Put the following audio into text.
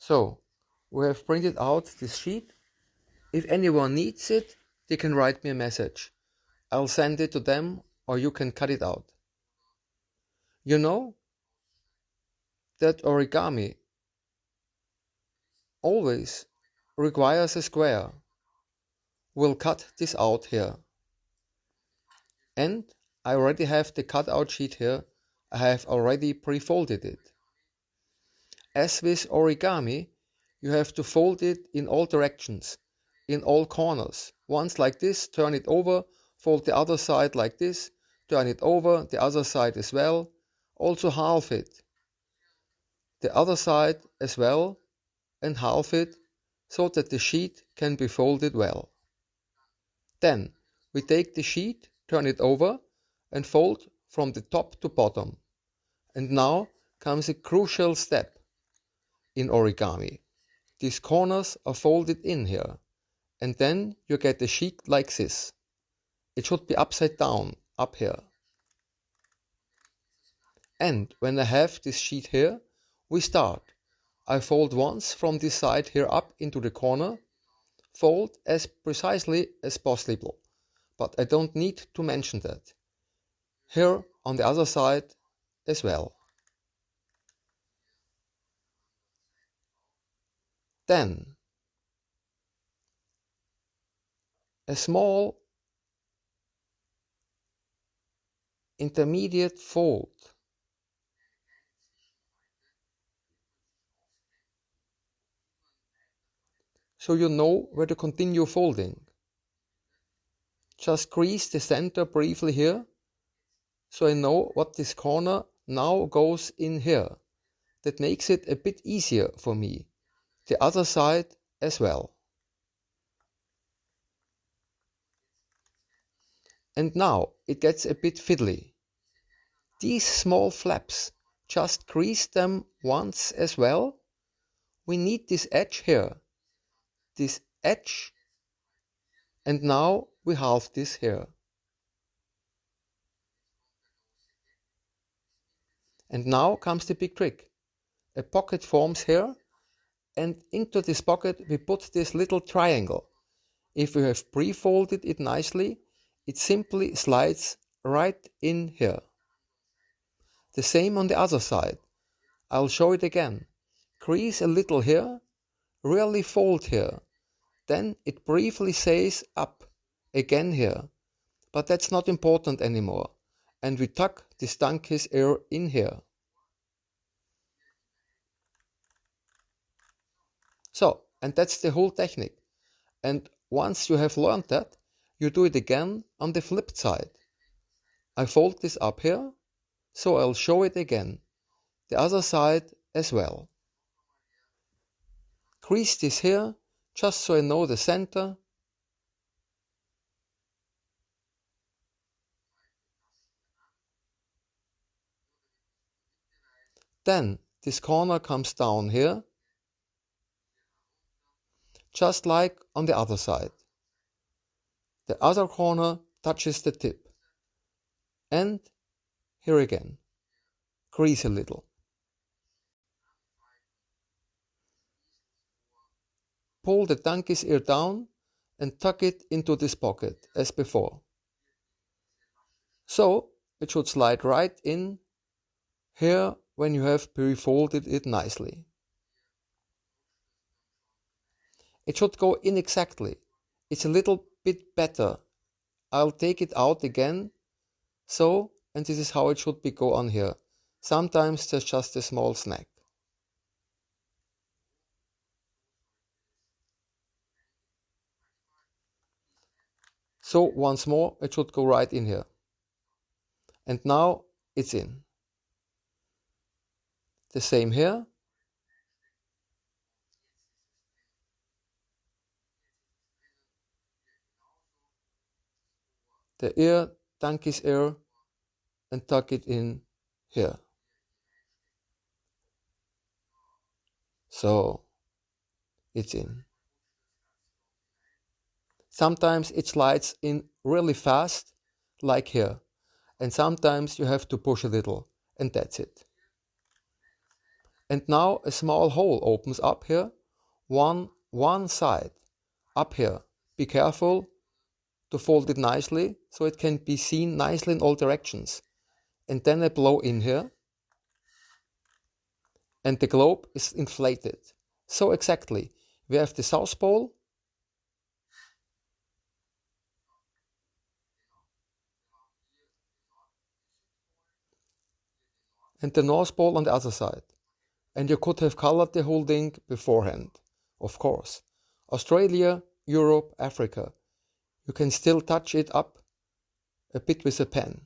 So, we have printed out this sheet. If anyone needs it, they can write me a message. I'll send it to them, or you can cut it out. You know that origami always requires a square. We'll cut this out here. And I already have the cutout sheet here. I have already pre-folded it. As with origami, you have to fold it in all directions, in all corners. Once like this, turn it over, fold the other side like this, turn it over, the other side as well. Also half it. The other side as well, and half it, so that the sheet can be folded well. Then we take the sheet, turn it over, and fold from the top to bottom. And now comes a crucial step in origami. These corners are folded in here, and then you get a sheet like this. It should be upside down, up here. And when I have this sheet here, we start. I fold once from this side here up into the corner, fold as precisely as possible, but I don't need to mention that. Here on the other side as well. Then a small intermediate fold. So you know where to continue folding. Just crease the center briefly here, so I know what this corner now goes in here. That makes it a bit easier for me. The other side as well. And now it gets a bit fiddly. These small flaps, just crease them once as well. We need this edge here. This edge, and now we halve this here. And now comes the big trick. A pocket forms here, and into this pocket we put this little triangle. If we have pre-folded it nicely, it simply slides right in here. The same on the other side. I'll show it again. Crease a little here, really fold here. Then it briefly says up again here. But that's not important anymore. And we tuck this donkey's ear in here. So, and that's the whole technique. And once you have learned that, you do it again on the flipped side. I fold this up here, so I'll show it again. The other side as well. Crease this here, just so I know the center. Then this corner comes down here, just like on the other side. The other corner touches the tip. And here again, crease a little. Pull the donkey's ear down and tuck it into this pocket as before. So it should slide right in here when you have pre-folded it nicely. It should go in exactly. It's a little bit better. I'll take it out again. So, and this is how it should be go on here. Sometimes there's just a small snag. So once more, it should go right in here. And now it's in. The same here. The ear, donkey's ear, and tuck it in here. So it's in. Sometimes it slides in really fast, like here. And sometimes you have to push a little, and that's it. And now a small hole opens up here, one side, up here. Be careful to fold it nicely so it can be seen nicely in all directions. And then I blow in here, and the globe is inflated. So exactly, we have the South Pole, and the North Pole on the other side. And you could have colored the whole thing beforehand, of course. Australia, Europe, Africa. You can still touch it up a bit with a pen.